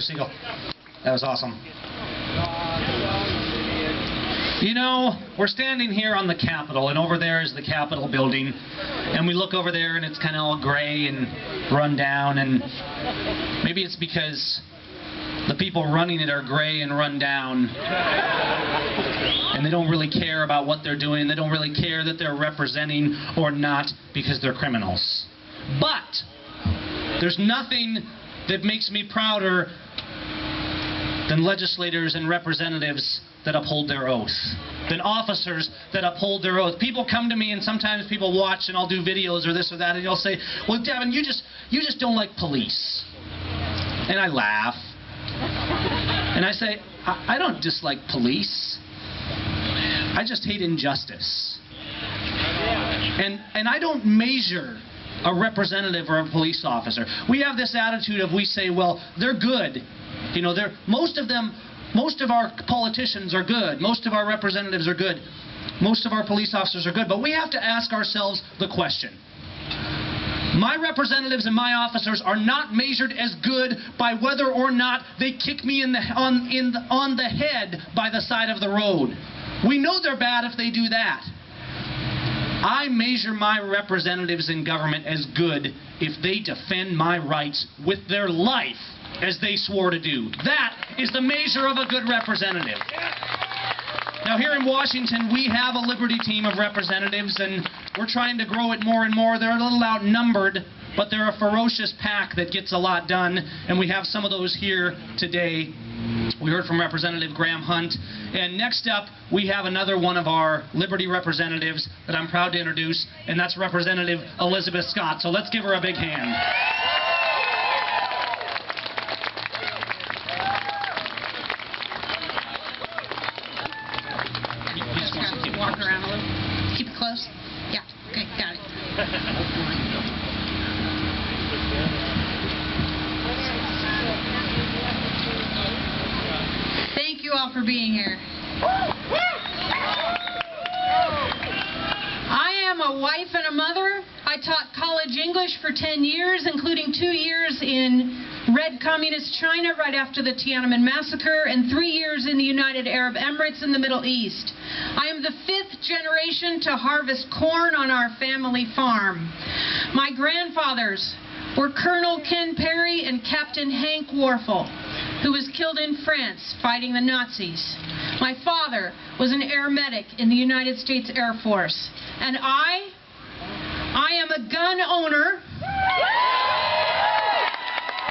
seagull. That was awesome. You know, we're standing here on the Capitol, and over there is the Capitol building, and we look over there and it's kind of all gray and run down, and maybe it's because the people running it are gray and run down, and they don't really care about what they're doing. They don't really care that they're representing or not because they're criminals. But there's nothing that makes me prouder than legislators and representatives that uphold their oath, than officers that uphold their oath. People come to me, and sometimes people watch, and I'll do videos or this or that, and they'll say, well, Gavin, you just don't like police. And I laugh. And I say, I don't dislike police. I just hate injustice. And I don't measure a representative or a police officer. We have this attitude of, we say, well, they're good. You know, most of our politicians are good. Most of our representatives are good. Most of our police officers are good. But we have to ask ourselves the question. My representatives and my officers are not measured as good by whether or not they kick me on the head by the side of the road. We know they're bad if they do that. I measure my representatives in government as good if they defend my rights with their life, as they swore to do. That is the measure of a good representative. Now here in Washington, we have a Liberty team of representatives, and we're trying to grow it more and more. They're a little outnumbered, but they're a ferocious pack that gets a lot done, and we have some of those here today. We heard from Representative Graham Hunt, and next up we have another one of our Liberty representatives that I'm proud to introduce, and that's Representative Elizabeth Scott. So let's give her a big hand. Walk around a little. Keep it close. Yeah. Okay. Got it. Thank you all for being here. I am a wife and a mother. I taught college English for 10 years, including 2 years in Red Communist China right after the Tiananmen Massacre, and 3 years in the United Arab Emirates in the Middle East. I am the 5th generation to harvest corn on our family farm. My grandfathers were Colonel Ken Perry and Captain Hank Warfel, who was killed in France fighting the Nazis. My father was an air medic in the United States Air Force. And I am a gun owner,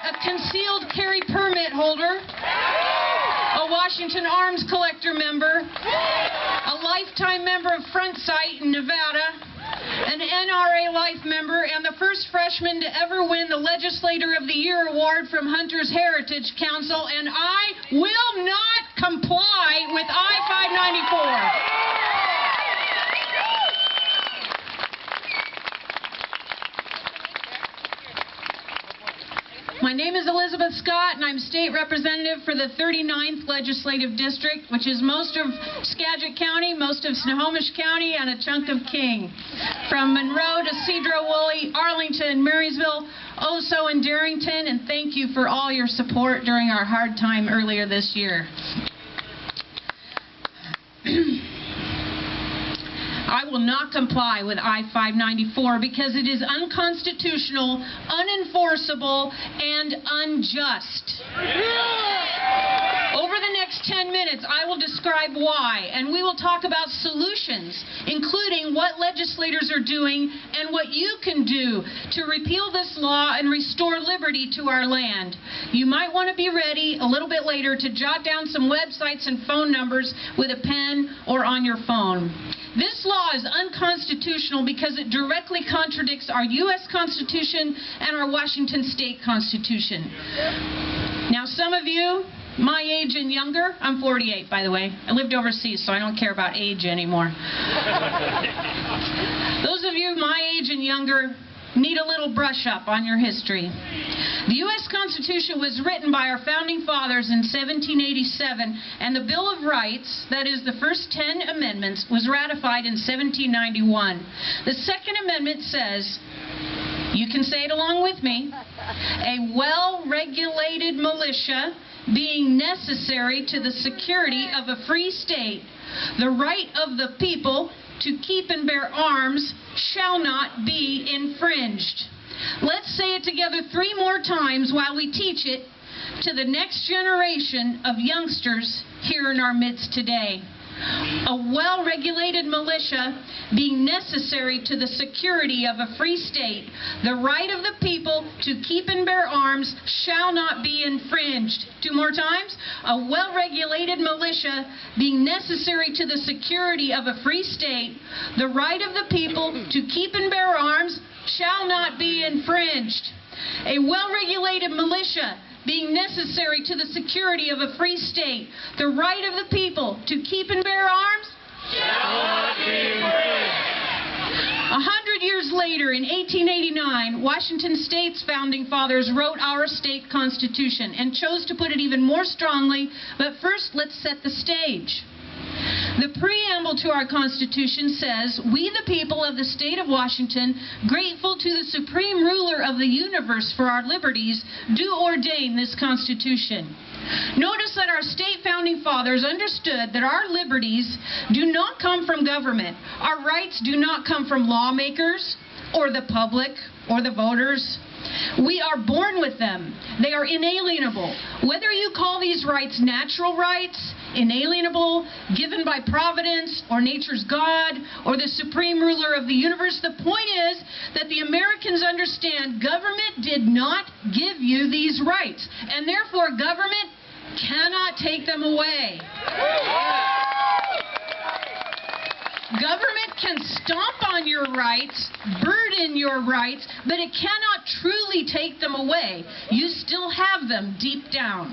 a concealed carry permit holder, a Washington Arms Collector member, a lifetime member of Front Sight in Nevada, an NRA Life member, and the first freshman to ever win the Legislator of the Year award from Hunter's Heritage Council, and I will not comply with I-594. My name is Elizabeth Scott, and I'm state representative for the 39th Legislative District, which is most of Skagit County, most of Snohomish County, and a chunk of King. From Monroe to Cedro-Woolley, Arlington, Marysville, Oso, and Darrington, and thank you for all your support during our hard time earlier this year. I will not comply with I-594 because it is unconstitutional, unenforceable, and unjust. Over the next 10 minutes, I will describe why, and we will talk about solutions, including what legislators are doing and what you can do to repeal this law and restore liberty to our land. You might want to be ready a little bit later to jot down some websites and phone numbers with a pen or on your phone. This law is unconstitutional because it directly contradicts our U.S. Constitution and our Washington State Constitution. Now, some of you, my age and younger, I'm 48, by the way. I lived overseas, so I don't care about age anymore. Those of you my age and younger need a little brush up on your history. The U.S. Constitution was written by our founding fathers in 1787, and the Bill of Rights, that is the first 10 amendments, was ratified in 1791. The Second Amendment says, you can say it along with me, A well-regulated militia being necessary to the security of a free state, the right of the people to keep and bear arms shall not be infringed. Let's say it together 3 more times while we teach it to the next generation of youngsters here in our midst today. A well-regulated militia being necessary to the security of a free state, the right of the people to keep and bear arms shall not be infringed. 2 more times. A well-regulated militia being necessary to the security of a free state, the right of the people to keep and bear arms shall not be infringed. A well-regulated militia being necessary to the security of a free state, the right of the people to keep and bear arms shall not be infringed. 100 years later, in 1889, Washington State's founding fathers wrote our state constitution and chose to put it even more strongly, but first let's set the stage. The preamble to our Constitution says, "We the people of the state of Washington, grateful to the supreme ruler of the universe for our liberties, do ordain this Constitution." Notice that our state founding fathers understood that our liberties do not come from government. Our rights do not come from lawmakers or the public or the voters. We are born with them. They are inalienable. Whether you call these rights natural rights, inalienable, given by providence, or nature's God, or the supreme ruler of the universe, the point is that the Americans understand government did not give you these rights, and therefore government cannot take them away. Government can stomp on your rights, burden your rights, but it cannot truly take them away. You still have them deep down.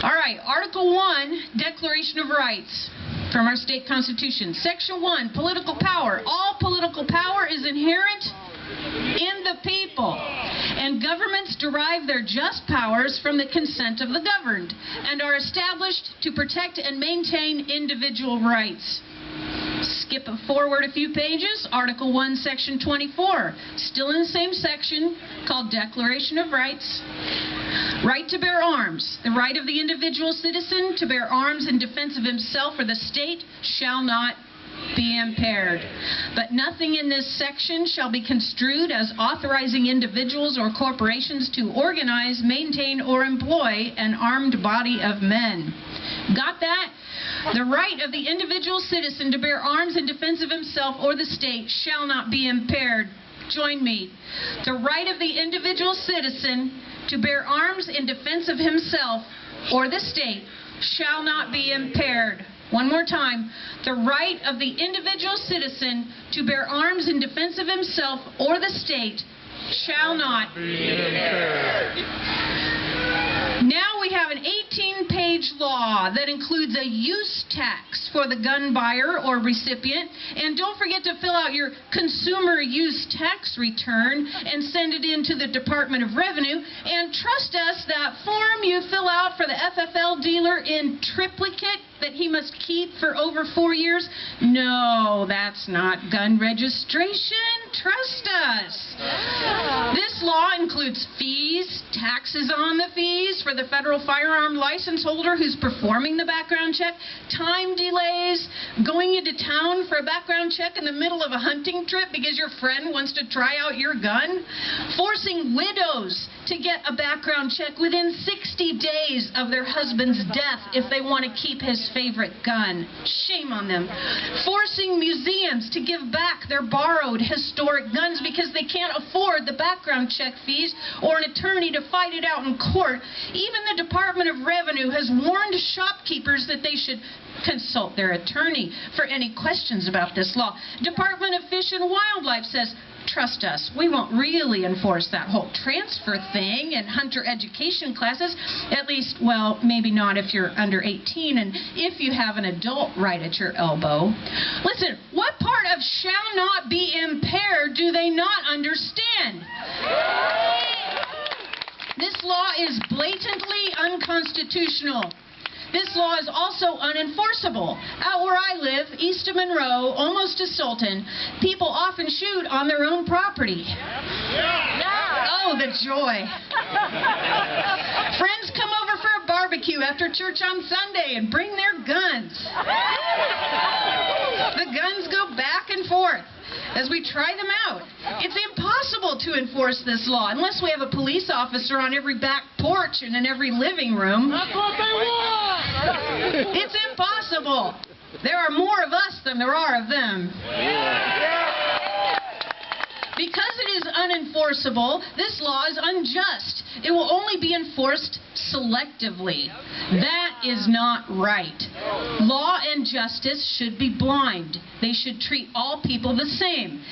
All right, Article 1, Declaration of Rights from our state constitution. Section 1, political power. All political power is inherent in the people, and governments derive their just powers from the consent of the governed and are established to protect and maintain individual rights. Skip forward a few pages, Article 1, Section 24, still in the same section, called Declaration of Rights. Right to bear arms. The right of the individual citizen to bear arms in defense of himself or the state shall not be impaired. But nothing in this section shall be construed as authorizing individuals or corporations to organize, maintain, or employ an armed body of men. Got that? The right of the individual citizen to bear arms in defense of himself or the state shall not be impaired. Join me. The right of the individual citizen to bear arms in defense of himself or the state shall not be impaired. One more time. The right of the individual citizen to bear arms in defense of himself or the state shall not be impaired. Now we have an 18-page law that includes a use tax for the gun buyer or recipient. And don't forget to fill out your consumer use tax return and send it in to the Department of Revenue. And trust us, that form you fill out for the FFL dealer in triplicate that he must keep for over 4 years, no, that's not gun registration. Trust us. This law includes fees, taxes on the fees for the federal firearm license holder who's performing the background check, time delays, going into town for a background check in the middle of a hunting trip because your friend wants to try out your gun, forcing widows to get a background check within 60 days of their husband's death if they want to keep his favorite gun. Shame on them. Forcing museums to give back their borrowed historic guns because they can't afford the background check fees or an attorney to fight it out in court. Even the Department of Revenue has warned shopkeepers that they should consult their attorney for any questions about this law. Department of Fish and Wildlife says, trust us, we won't really enforce that whole transfer thing and hunter education classes. At least, well, maybe not if you're under 18 and if you have an adult right at your elbow. Listen, what part of shall not be impaired do they not understand? This law is blatantly unconstitutional. This law is also unenforceable. Out where I live, east of Monroe, almost to Sultan, people often shoot on their own property. Oh, Oh, the joy. Friends come over for a barbecue after church on Sunday and bring their guns. The guns go back and forth as we try them out. It's impossible to enforce this law unless we have a police officer on every back porch and in every living room. That's what they want! It's impossible. There are more of us than there are of them. Because it is unenforceable, this law is unjust. It will only be enforced selectively. That is not right. Law and justice should be blind. They should treat all people the same.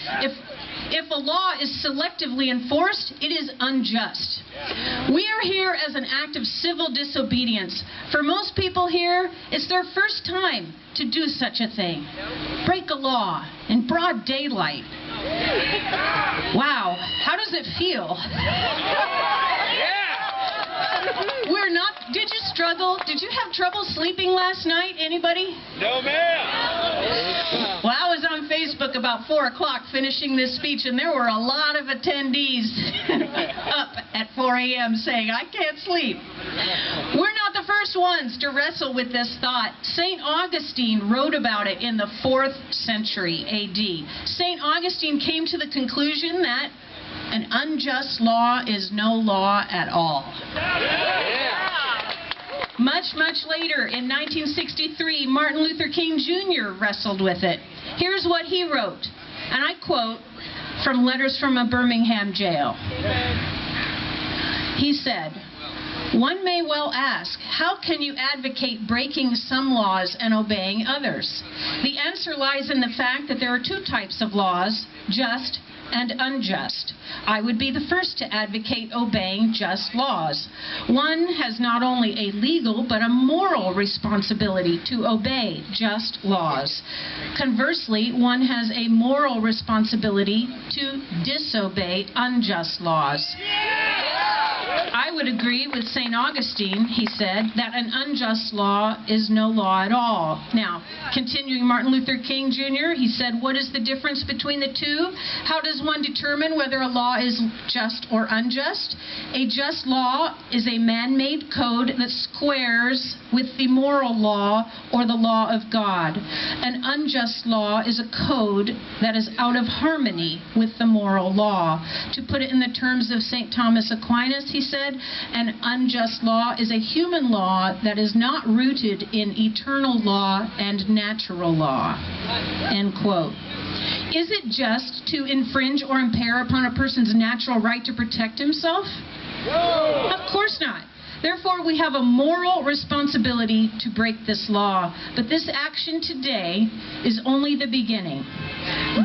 If a law is selectively enforced, it is unjust. We are here as an act of civil disobedience. For most people here, it's their first time to do such a thing. Break a law in broad daylight. Wow, how does it feel? We're not, did you struggle? Did you have trouble sleeping last night? Anybody? No, ma'am. Well, I was on Facebook about 4 o'clock finishing this speech, and there were a lot of attendees up at 4 a.m. saying, I can't sleep. We're not the first ones to wrestle with this thought. St. Augustine wrote about it in the 4th century A.D. St. Augustine came to the conclusion that an unjust law is no law at all. Much, much later, in 1963, Martin Luther King Jr. wrestled with it. Here's what he wrote, and I quote from letters from a Birmingham jail. He said, "One may well ask, how can you advocate breaking some laws and obeying others? The answer lies in the fact that there are 2 types of laws, just and unjust. I would be the first to advocate obeying just laws. One has not only a legal but a moral responsibility to obey just laws. Conversely, one has a moral responsibility to disobey unjust laws." I would agree with St. Augustine, he said, that an unjust law is no law at all. Now, continuing Martin Luther King Jr., he said, what is the difference between the 2? How does one determine whether a law is just or unjust? A just law is a man-made code that squares with the moral law or the law of God. An unjust law is a code that is out of harmony with the moral law. To put it in the terms of St. Thomas Aquinas, he said, an unjust law is a human law that is not rooted in eternal law and natural law. End quote. Is it just to infringe or impair upon a person's natural right to protect himself? No. Of course not. Therefore, we have a moral responsibility to break this law. But this action today is only the beginning.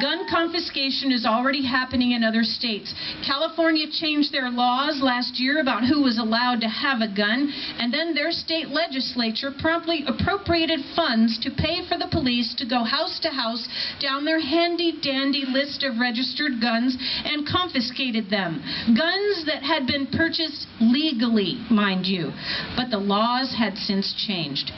Gun confiscation is already happening in other states. California changed their laws last year about who was allowed to have a gun, and then their state legislature promptly appropriated funds to pay for the police to go house to house down their handy-dandy list of registered guns and confiscated them. Guns that had been purchased legally, mind you. But the laws had since changed,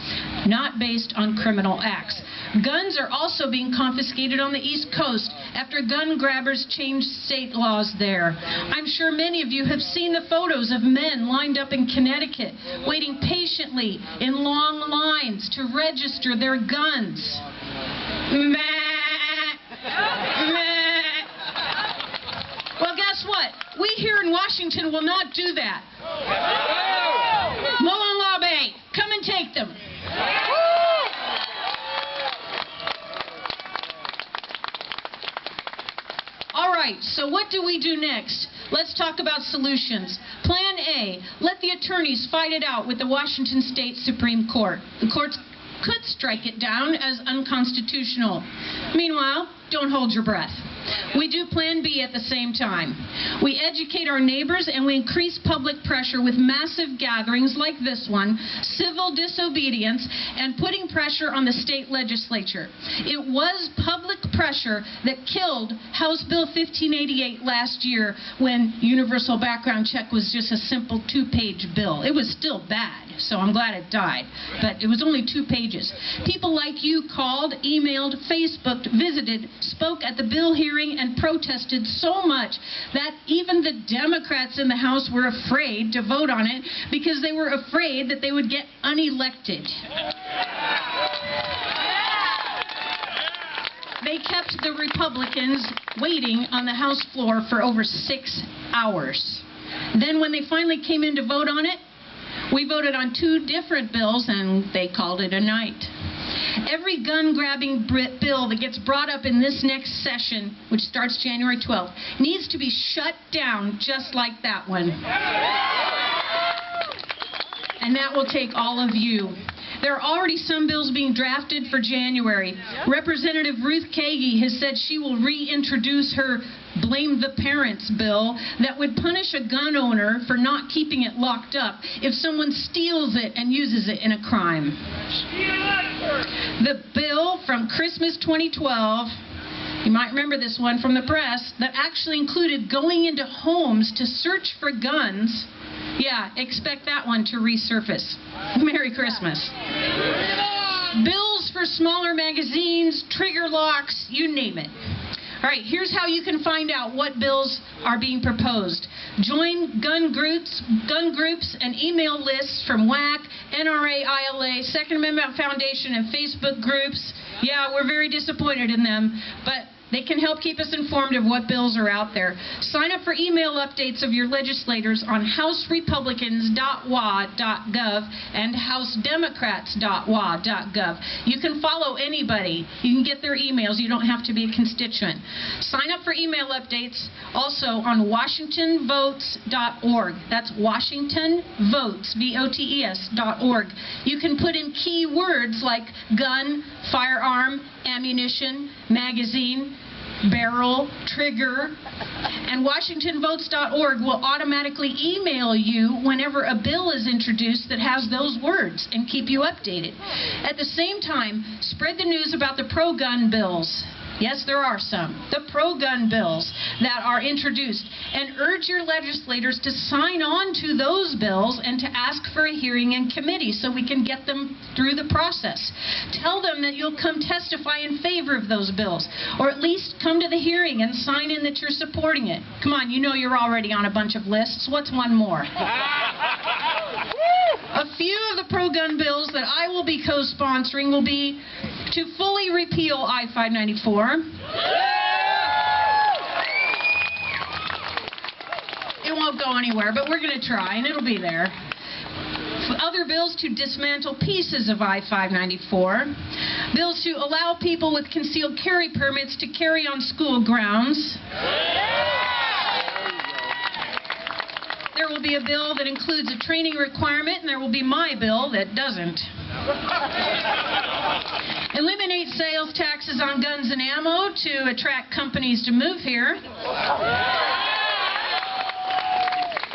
not based on criminal acts. Guns are also being confiscated on the East Coast after gun grabbers changed state laws there. I'm sure many of you have seen the photos of men lined up in Connecticut, waiting patiently in long lines to register their guns. Well, guess what? We here in Washington will not do that. Mullen Law Bay, come and take them. All right, so what do we do next? Let's talk about solutions. Plan A, let the attorneys fight it out with the Washington State Supreme Court. The courts could strike it down as unconstitutional. Meanwhile, don't hold your breath. We do Plan B at the same time. We educate our neighbors and we increase public pressure with massive gatherings like this one, civil disobedience, and putting pressure on the state legislature. It was public pressure that killed House Bill 1588 last year when universal background check was just a simple 2-page bill. It was still bad. so I'm glad it died. But it was only 2 pages. People like you called, emailed, Facebooked, visited, spoke at the bill hearing, and protested so much that even the Democrats in the House were afraid to vote on it because they were afraid that they would get unelected. They kept the Republicans waiting on the House floor for over 6 hours. Then when they finally came in to vote on it, we voted on 2 different bills and they called it a night. Every gun-grabbing bill that gets brought up in this next session, which starts January 12th, needs to be shut down just like that one. And that will take all of you. There are already some bills being drafted for January. Representative Ruth Kagi has said she will reintroduce her Blame the Parents bill that would punish a gun owner for not keeping it locked up if someone steals it and uses it in a crime. The bill from Christmas 2012, you might remember this one from the press, that actually included going into homes to search for guns. Yeah, expect that one to resurface. Merry Christmas. Bills for smaller magazines, trigger locks, you name it. All right, here's how you can find out what bills are being proposed. Join gun groups and email lists from WAC, NRA, ILA, Second Amendment Foundation, and Facebook groups. Yeah, we're very disappointed in them, but they can help keep us informed of what bills are out there. Sign up for email updates of your legislators on houserepublicans.wa.gov and housedemocrats.wa.gov. You can follow anybody. You can get their emails. You don't have to be a constituent. Sign up for email updates also on washingtonvotes.org. That's washingtonvotes, VOTES.org. You can put in key words like gun, firearm, ammunition, magazine, barrel, trigger, and WashingtonVotes.org will automatically email you whenever a bill is introduced that has those words and keep you updated. At the same time, spread the news about the pro-gun bills. Yes, there are some. The pro-gun bills that are introduced. And urge your legislators to sign on to those bills and to ask for a hearing in committee so we can get them through the process. Tell them that you'll come testify in favor of those bills. Or at least come to the hearing and sign in that you're supporting it. Come on, you know you're already on a bunch of lists. What's one more? A few of the pro-gun bills that I will be co-sponsoring will be to fully repeal I-594. It won't go anywhere, but we're going to try, and it'll be there. Other bills to dismantle pieces of I-594. Bills to allow people with concealed carry permits to carry on school grounds. There will be a bill that includes a training requirement, and there will be my bill that doesn't. Eliminate sales taxes on guns and ammo to attract companies to move here.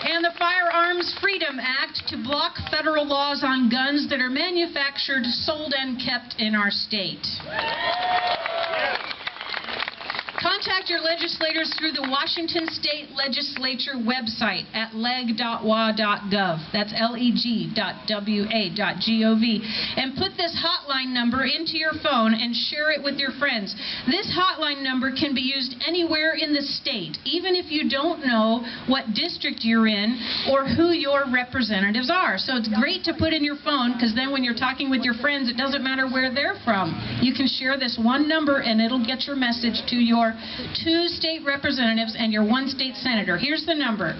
And the Firearms Freedom Act to block federal laws on guns that are manufactured, sold, and kept in our state. Contact your legislators through the Washington State Legislature website at leg.wa.gov. That's leg.wa.gov. And put this hotline number into your phone and share it with your friends. This hotline number can be used anywhere in the state, even if you don't know what district you're in or who your representatives are. So it's great to put in your phone, because then when you're talking with your friends, it doesn't matter where they're from. You can share this one number and it'll get your message to your 2 state representatives and your 1 state senator. Here's the number: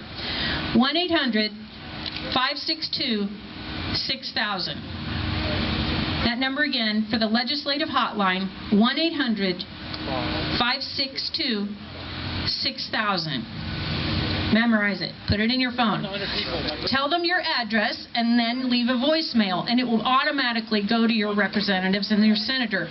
1-800-562-6000. That number again for the legislative hotline: 1-800-562-6000. Memorize it. Put it in your phone. Tell them your address and then leave a voicemail, and it will automatically go to your representatives and your senator.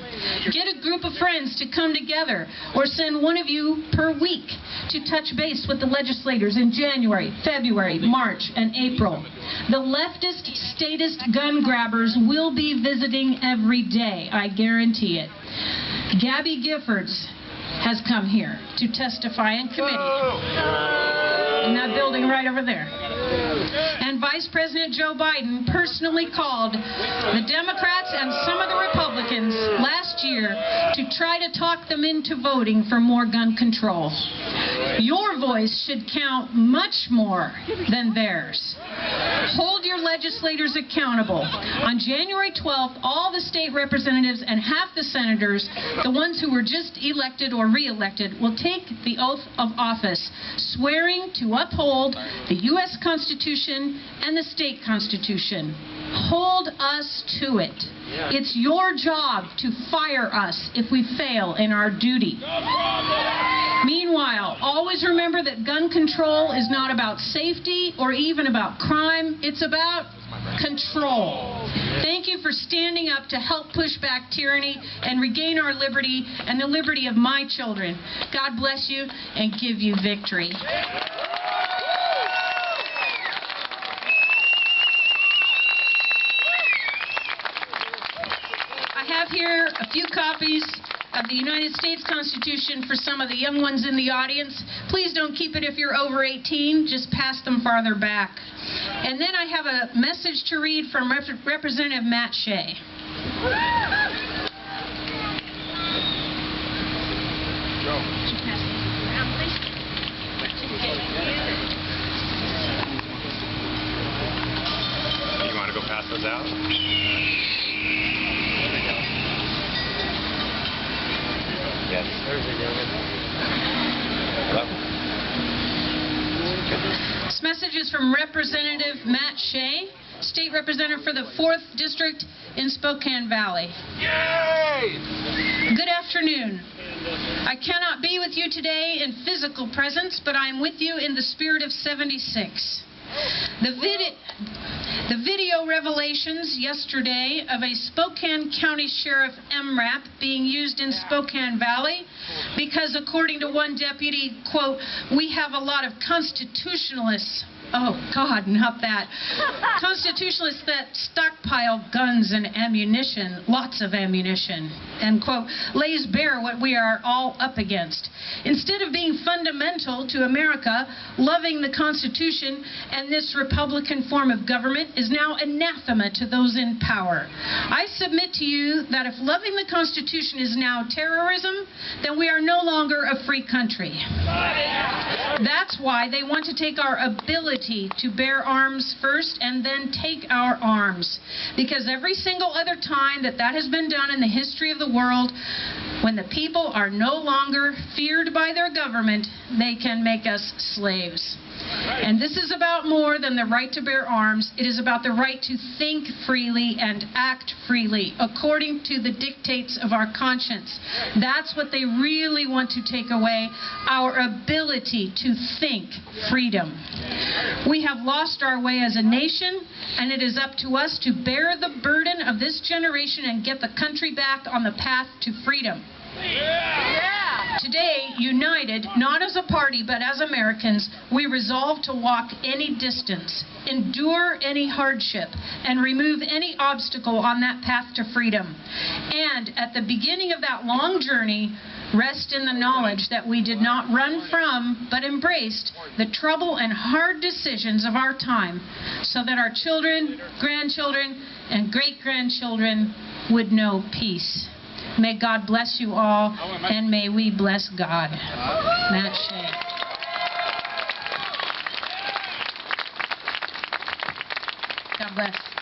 Get a group of friends to come together, or send one of you per week to touch base with the legislators in January, February, March, and April. The leftist, statist gun grabbers will be visiting every day. I guarantee it. Gabby Giffords has come here to testify in committee. In that building right over there. And and Vice President Joe Biden personally called the Democrats and some of the Republicans last year to try to talk them into voting for more gun control. Your voice should count much more than theirs. Hold your legislators accountable. On January 12th, all the state representatives and half the senators, the ones who were just elected or re-elected, will take the oath of office, swearing to uphold the U.S. Constitution and the state Constitution. Hold us to it. It's your job to fire us if we fail in our duty. Meanwhile, always remember that gun control is not about safety or even about crime. It's about control. Thank you for standing up to help push back tyranny and regain our liberty and the liberty of my children. God bless you and give you victory. I have here a few copies of the United States Constitution for some of the young ones in the audience. Please don't keep it if you're over 18. Just pass them farther back. And then I have a message to read from Representative Matt Shea. You want to go pass those out? Yes. This message is from Representative Matt Shea, State Representative for the 4th District in Spokane Valley. Yay! Good afternoon. I cannot be with you today in physical presence, but I am with you in the spirit of 76. The video revelations yesterday of a Spokane County Sheriff MRAP being used in Spokane Valley because, according to one deputy, quote, we have a lot of constitutionalists. Oh, God, not that. Constitutionalists that stockpile guns and ammunition, lots of ammunition, and, quote, lays bare what we are all up against. Instead of being fundamental to America, loving the Constitution and this Republican form of government is now anathema to those in power. I submit to you that if loving the Constitution is now terrorism, then we are no longer a free country. That's why they want to take our ability to bear arms first and then take our arms. Because every single other time that has been done in the history of the world, when the people are no longer feared by their government, they can make us slaves. And this is about more than the right to bear arms. It is about the right to think freely and act freely according to the dictates of our conscience. That's what they really want to take away, our ability to think freedom. We have lost our way as a nation, and it is up to us to bear the burden of this generation and get the country back on the path to freedom. Today, united, not as a party, but as Americans, we resolve to walk any distance, endure any hardship, and remove any obstacle on that path to freedom. And at the beginning of that long journey, rest in the knowledge that we did not run from, but embraced the trouble and hard decisions of our time, so that our children, grandchildren, and great-grandchildren would know peace. May God bless you all, and may we bless God. Matt Shea. God bless.